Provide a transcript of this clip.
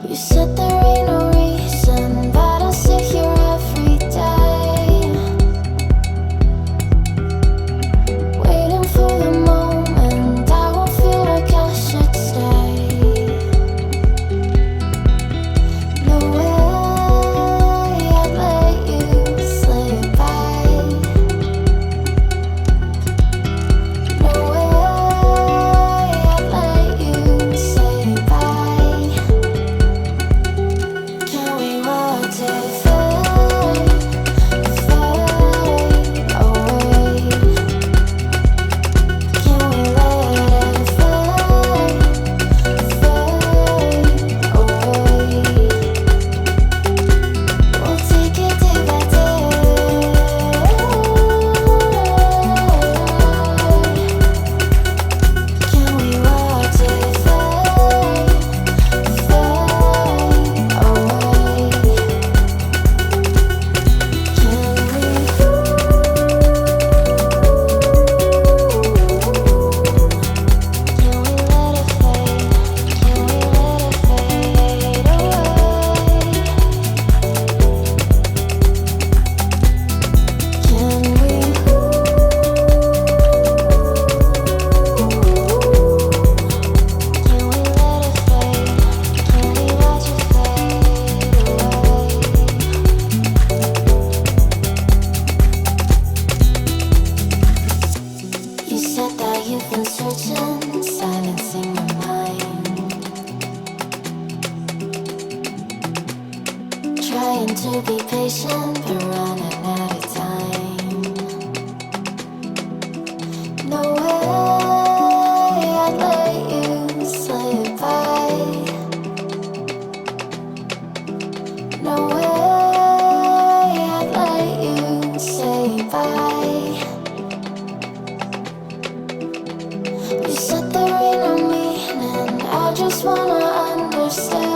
You said there ain't no reason, but I sit here every day, waiting for the moment I won't feel like I should stay. No way I'd let you slip by. No way I'd let you say bye. Can we watch it fade, fade away? Can we let it fade, fade away? We'll take it day by day. Can we watch it fade, fade away? Can we let it fade? Can we let it fade away? Can we? Can we let it fade? Can we watch it fade away? You said that you've been searching, silencing your mind, trying to be patient but running out of time. No way I'd let you slip by. No way I'd let you say bye. You said there ain't no meaning, I just wanna understand.